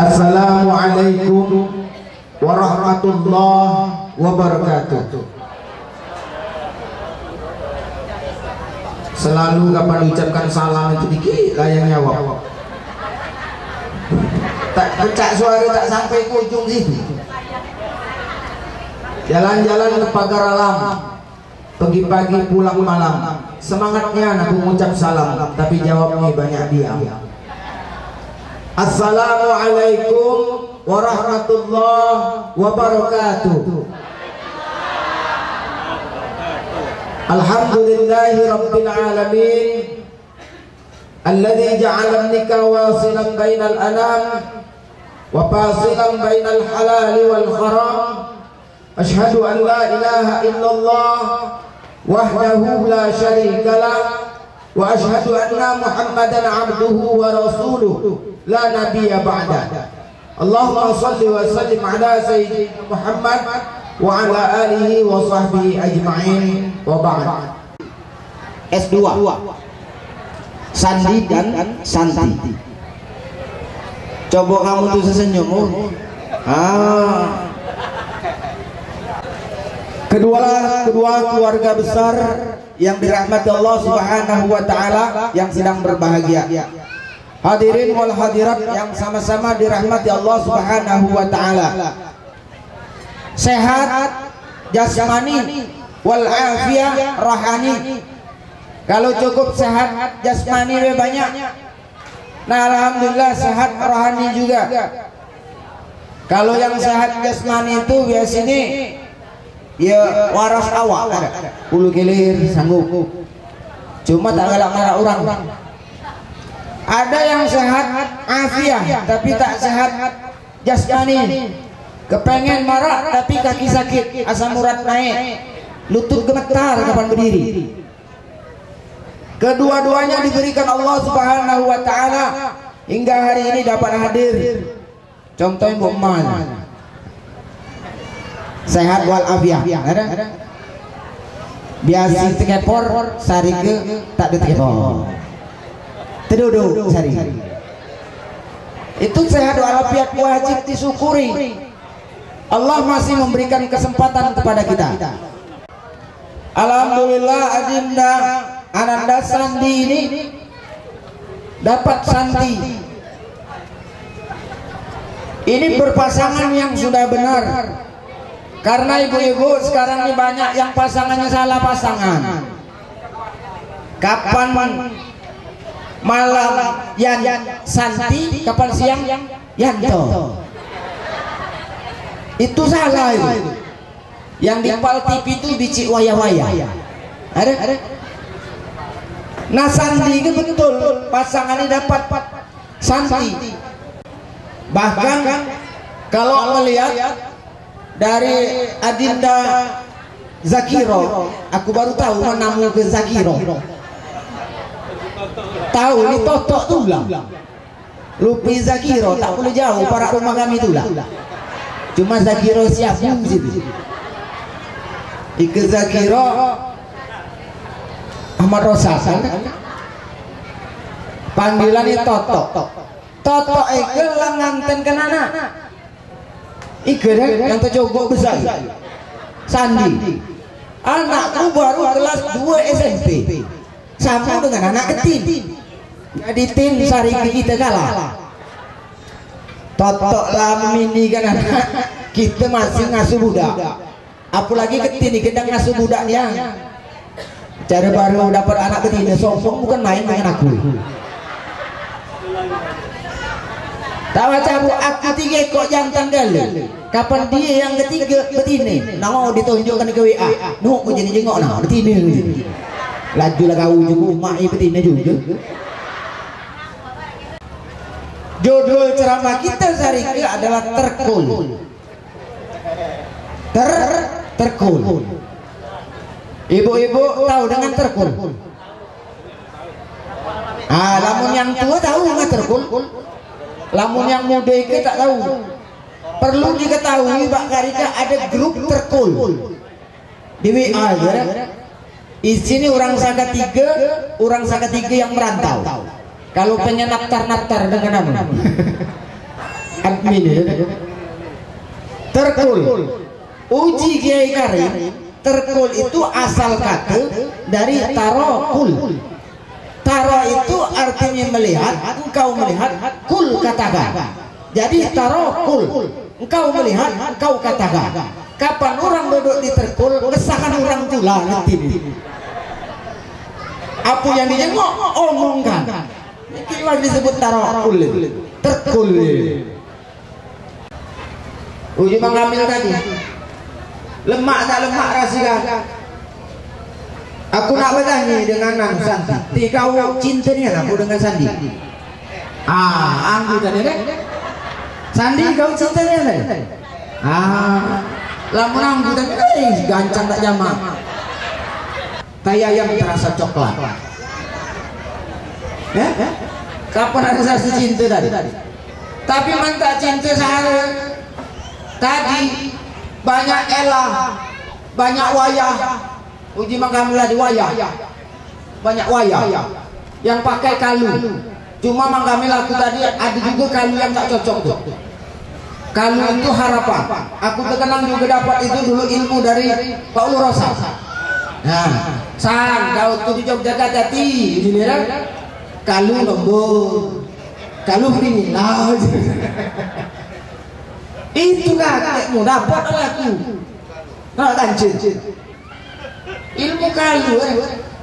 Assalamualaikum warahmatullahi wabarakatuh. Selalu kapan ucapkan salam itu dikit lah yang jawab. Tak pecah suara tak sampai ke ujung situ. Jalan-jalan ke pagar alam, pagi-pagi pulang malam. Semangatnya nak mengucap salam, tapi jawabnya banyak diam. Assalamualaikum warahmatullahi wabarakatuh. Alhamdulillahi rabbil alamin alladzi ja'ala an-nikah wasilan bainal anam wa fasilan bainal halal wal haram. Asyhadu an la ilaha illallah wahdahu la syarika lah wa asyhadu anna Muhammadan abduhu wa rasuluhu la nabiyya ba'da. Allahumma shalli wa sallim ala sayyidina Muhammad wa ala alihi wa sahbihi ajma'in wa ba'd. S2 Sandi dan Santi. Coba kamu tuh sesenyum. Kedua keluarga besar yang dirahmati Allah Subhanahu wa taala yang sedang berbahagia. Hadirin wal hadirat yang sama-sama dirahmati Allah Subhanahu wa taala. Sehat jasmani wal afiyah rohani. Kalau cukup sehat jasmani banyak. Nah alhamdulillah sehat rohani juga. Kalau yang sehat jasmani itu biasanya ya waras awak ada. Ulu gilir sanggup. Cuma tak galak marah orang. Ada yang sehat afiah tapi tak sehat jasmani. Kepengen marah tapi kaki sakit, asam urat naik, lutut gemetar kapan berdiri. Kedua-duanya diberikan Allah Subhanahu wa taala hingga hari ini dapat hadir. Contohnya Mbok Man. Sehat wal afiah. Ada? Biasa tekepor sari ke tak ditekepor. Terduduk sari. Itu sehat wal afiat wajib disyukuri. Allah masih memberikan kesempatan kepada kita. Alhamdulillah Adinda Ananda Sandi ini dapat Santi. Ini berpasangan yang sudah benar. Karena ibu-ibu sekarang ini banyak yang pasangannya salah pasangan. Kapan malam Santi, kapan siang Yanto. Itu salah itu. Yang di Pal TV itu bicik waya-waya. Ada? Nah Santi itu betul pasangannya dapat Santi. Bahkan kalau melihat dari Adinda Zakiro, aku baru tahu menamu ke Zakiro. Tahu ini totok tulang. Lupi Zakiro tak boleh jauh para rumah kami tulang. Cuma Zakiro siap situ. Ike Zakiro Ahmad Rosa kan? Panggilannya Toto. Toto Ike lang nganten ke anak. Ike yang terjogok besar. Sandi. Anakku baru kelas 2 SMP. Sama dengan anak ketin. Jadi tim sari kita kalah. Totok lamini kan anak kita masih ngasuh budak. Apalagi ketini kita ngasuh budaknya. Cara baru dapat anak betina sombong bukan main dengan aku. Tak baca aku 3 ekor jantan dulu. Kapan dia yang ketiga betina? Nah ditunjukkan ke WA. Nuh jadi jengok nah betina. Laju lah kau juga mak betina juga. Judul ceramah kita hari ini adalah terkul. Terkul. Ibu-ibu tahu dengan terkul? Lamun yang tua tahu nggak terkul? Lamun yang muda itu tak tahu. Perlu diketahui Pak Karika ada grup terkul di WA ya. Isinya orang Saka 3 yang merantau. Kalau pengen naftar dengan nama admin terkul. Uji Kiai Karim, terkul itu asal kata dari tarokul. Taro itu artinya melihat, engkau melihat, kul katakan. Jadi tarokul, engkau melihat, engkau katakan. Kapan orang duduk di terkul, kesakan orang pula nanti. Apa yang dijenguk, omongkan. Ini lagi disebut tarokul, terkul. Uji mengambil tadi. Lemak tak lemak rasikan. Aku nak bertanya dengan Sandi. Kau cintanya aku dengan Sandi. Aku tadi deh. Sandi kau cintanya deh. Lamun aku tadi gancang tak jamak. Kayak yang terasa coklat. Kapan ada rasa cinta tadi? Tapi mantap cinta sehari. Tadi banyak elah, banyak wayah. Uji mangkamilah di wayah, banyak wayah yang pakai kalu. Cuma mangkamilah aku tadi ada juga kalu yang tak cocok tuh. Kalu itu harapan. Aku terkenang juga dapat itu dulu ilmu dari Pak Ulu Rosa. Nah, kau tuh di Yogyakarta Jati, ini kan? Kalu lembut, kalu kriminal. Itulah kakekmu dapat aku. Nah, kancil. Ilmu kalu,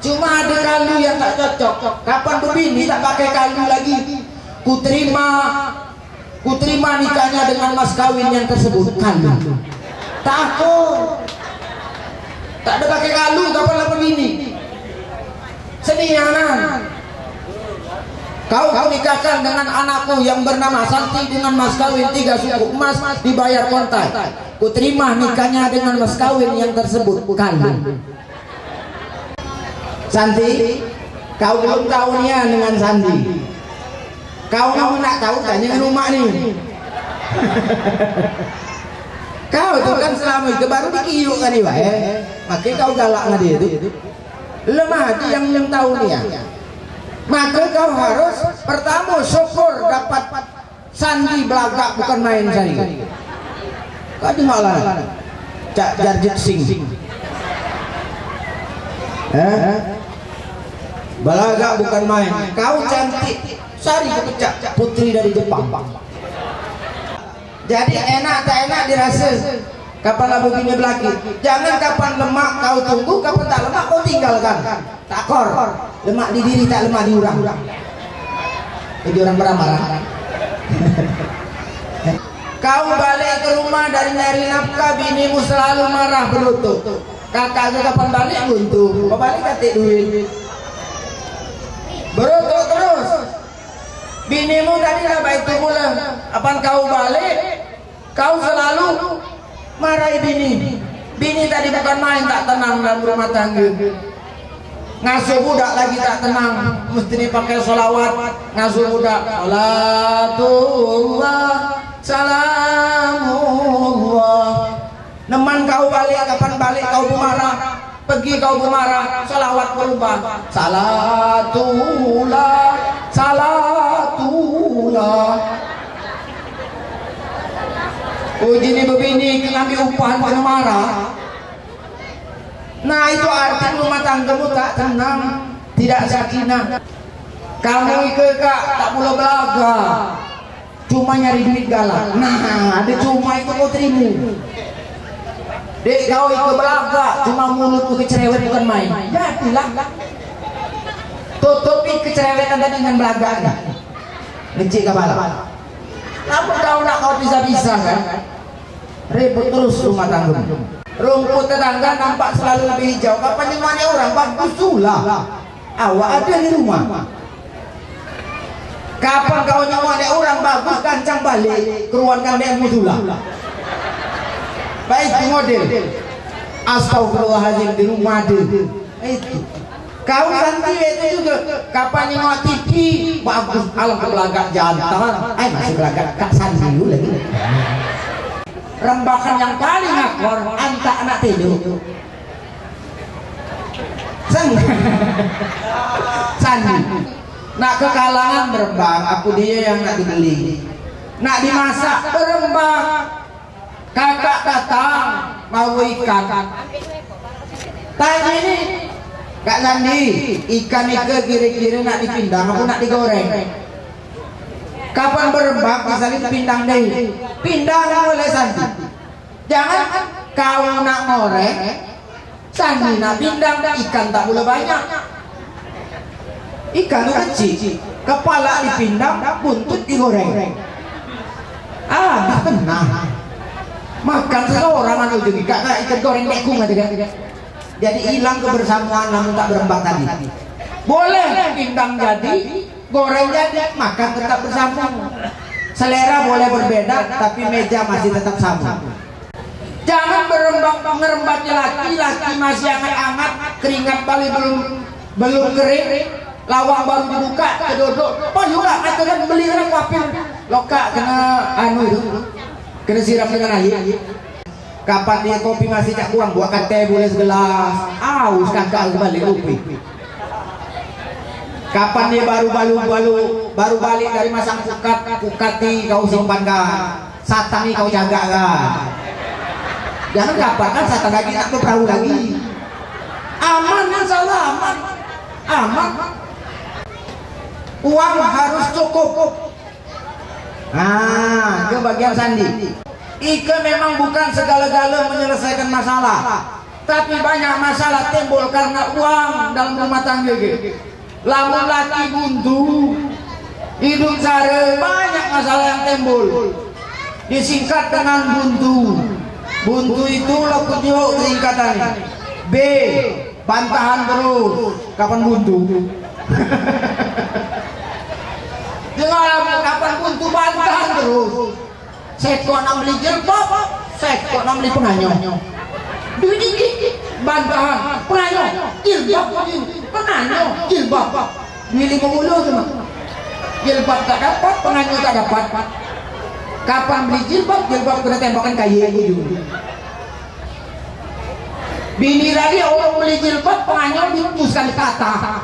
cuma ada kalu yang tak cocok. Kapan begini tak pakai kalu lagi? Kuterima nikahnya dengan mas kawin yang tersebut kalu. Takut. Tak ada pakai kalu, kapan lah begini? Sedianan. Kau nikahkan dengan anakku yang bernama Santi dengan mas kawin 3 suku emas dibayar kontak. Kuterima nikahnya dengan mas kawin yang tersebut kalu. Santi, kau belum tahu nih dengan Sandi. Kau nak tahu tanya dengan rumah nih. Kau itu kan selama itu baru dikiyuk kan nih, makanya kau galak nggak dia itu. Lemah hati yang tahu nih ya. Maka kau harus pertama syukur dapat Sandi belagak bukan main Sandi. Kau di malah Jarjit Singh. Belagak bukan main. Kau cantik, Sari kepecak putri dari Jepang. Jadi enak tak enak dirasa. Kapan lah begini belaki. Jangan kapan lemak kau tunggu, kapan tak lemak kau tinggalkan. Takor. Lemak di diri tak lemak di orang. Jadi orang marah-marah. Kau balik ke rumah dari nyari nafkah, binimu selalu marah berlutut. Kakaknya kapan balik buntu, balik katik duit. Berlutut terus. Binimu tadi lah baik itu mula. Apaan kau balik, kau selalu marahi bini. Bini tadi bukan main tak tenang dalam rumah tangga. Ngasuh budak lagi tak tenang, mesti dipakai sholawat. Ngasuh budak, salatullah, salamullah. Neman kau balik, kapan balik kau pemarah, pergi kau pemarah, sholawat berubah. Salatullah, salatullah. Oh jadi begini, ngambil upahan kena marah. Nah itu arti rumah tanggamu tak tenang, tidak sakinah. Kamu ikut kak tak mula belaga, cuma nyari duit galak. Nah ada cuma itu kau terima. Dek kau ikut belaga, cuma mulutmu kecerewet bukan main. Jadilah tutupi kecerewetan tadi dengan belaga. Lecik kepala. Namun kau nak kau bisa-bisa kan? Ribut terus rumah tanggamu. Rumput tetangga nampak selalu lebih hijau. Kapan dimana orang bagus sulah. Awak ada di rumah. Kapan kau nyawa ada orang bagus kancang balik keruankan dia musulah. Baik model. Astagfirullahaladzim di rumah ada. Itu. Kau nanti itu juga. Kapan nyawa TV bagus alam belagak jantan. Masih belagak kak Sandi dulu lagi. Rembakan yang paling akor antak anak tidur. Sandi nak ke kalangan berembang, aku dia yang nak dibeli. nak dimasak berembang. Kakak datang mau ikan. Tanya ini, Kak Sandi, ikan itu kira-kira nak dipindang atau nak digoreng? Kapan berembang misalnya dipindang deh? Pindang oleh Sandi. Jangan kau nak ngoreng, Sandi nak pindang, ikan tak boleh banyak. Ikan itu kecil, kepala dipindang, buntut digoreng. Ah, tenang. Makan seseorang anu jadi kakak ikan goreng dekung aja kan. Jadi hilang kebersamaan namun tak berembang tadi. Boleh pindang jadi, goreng jadi, makan tetap bersama. Selera boleh berbeda tapi meja masih tetap sama. Jangan berembang ngerembatnya laki masih hangat-hangat, keringat balik belum kering, lawang baru dibuka, kedodok. Oh juga kan beli orang wapil loka kena anu itu. Kena siram dengan air. Kapan dia kopi masih cak kuang, buatkan teh boleh segelas. Aus kakak kembali kopi. Kapan dia baru balik dari masang pukat nih kau simpankan. Satan nih kau jaga kan. Jangan kapan kan satan lagi tak berperahu lagi. Aman masalah aman. Uang harus cukup. Nah, ke bagian Sandi. Ike memang bukan segala-gala menyelesaikan masalah, tapi banyak masalah timbul karena uang dalam rumah tangga. Lamun laki buntu, hidup sehari banyak masalah yang timbul. Disingkat dengan buntu. Buntu itu lokutnya singkatannya. B, bantahan terus. Kapan buntu? Jangan kapan buntu bantahan terus. Seko nak beli jilbab, seko nak beli penganyo. Duit bantahan, penganyo, jilbab, penganyo, jilbab. Duit 50 cuma. Jilbab tak dapat, penganyo tak dapat. Kapan beli jilbab kena tembakan kayu dulu. Bini lagi orang beli jilbab, penganyo dihembuskan di patah.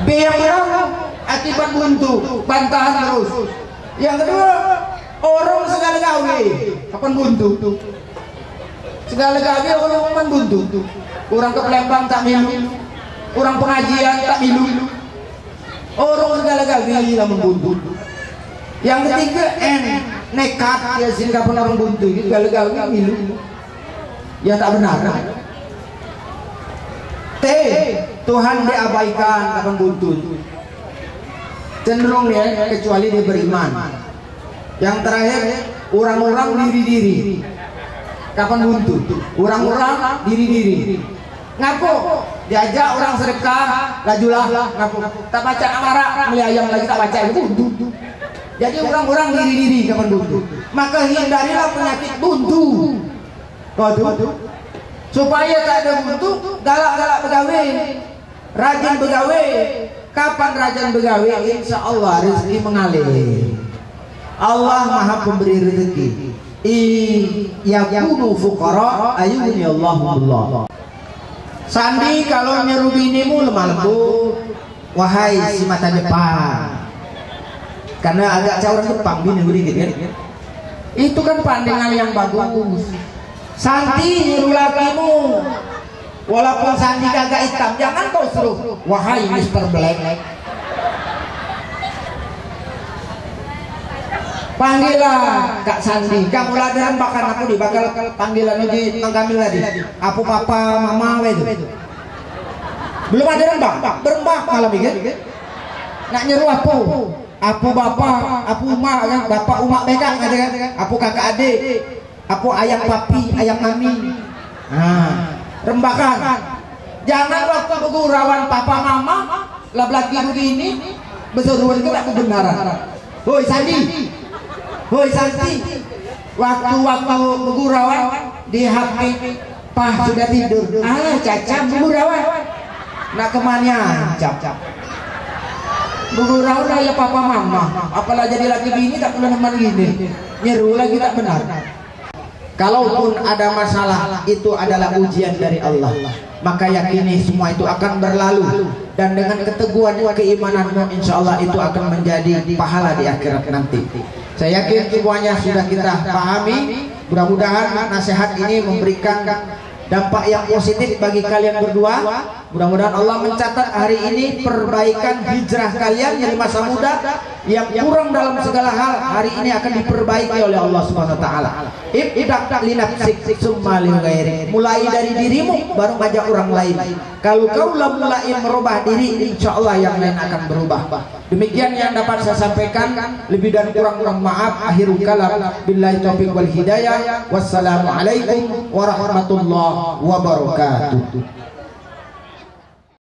B yang berapa? Akibat buntu, bantahan terus. Yang kedua, orang segala gawe, kapan buntu? Segala gawe orang buntu. Orang ke Palembang tak milu, orang pengajian tak milu. Orang segala gawe lamun buntu. Yang ketiga, nekat ya sini kapan orang buntu, segala gawe milu. Ya tak benar. T, Tuhan diabaikan kapan buntu. Cenderung ya, kecuali dia beriman. Yang terakhir, orang-orang diri-diri. Kapan buntu? Orang-orang diri-diri. Ngaku? Diajak orang sedekah, lajulah ngaku. Tak baca amarah, beli ayam lagi tak baca itu buntu. Jadi orang-orang diri-diri kapan buntu. Maka hindarilah penyakit buntu. Waduh. Supaya tak ada buntu, galak-galak begawe, rajin begawe. Kapan rajin begawe, insya Allah rezeki mengalir. Allah maha pemberi rezeki. Yakunu fuqara ayuni Allahumullah. Sandi kalau nyeru binimu lemah lembut, wahai si mata depan. Karena agak cawar Jepang bini gitu kan. Itu kan pandangan yang bagus. Santi nyeru lakimu, walaupun Sandi kagak hitam, jangan kau suruh wahai Mr. Black. Panggillah Kak Sandi, kamu ladaran bakal aku bakal panggilan di Kamil tadi. Apu papa mama itu. Belum ada berembak malam ini. Nak nyeru apu bapak, apu umak kan, bapak umak bekak kan, apu kakak adik. Apu ayam papi, ayam mami. Nah, rembakan. Jangan waktu begurawan papa mama, lah laki begini, beseruan itu tak kebenaran. Hoi Sandi, waktu begurawan di HP, Pah sudah tidur. Caca begurawan. Nak kemana? Cap. Begurawan lah ya papa mama. Apalah jadi laki bini tak pernah teman gini. Nyeru lagi tak benar. Kalaupun ada masalah, itu adalah ujian dari Allah. maka yakini semua itu akan berlalu, dan dengan keteguhan keimananmu insya Allah itu akan menjadi pahala di akhirat nanti. Saya yakin semuanya sudah kita pahami. Mudah-mudahan nasihat ini memberikan dampak yang positif bagi kalian berdua. Mudah-mudahan Allah mencatat hari ini perbaikan hijrah kalian dari masa muda yang kurang dalam segala hal, hari ini akan diperbaiki oleh Allah Subhanahu wa taala. Ibda' li nafsik summa li ghairi. Mulai dari dirimu baru ngajak orang lain. Kalau kau mulai merubah diri, insyaallah yang lain akan berubah. Demikian yang dapat saya sampaikan, lebih dan kurang mohon maaf. Akhirul kalam, billahi taufiq wal hidayah. Wassalamualaikum warahmatullahi wabarakatuh.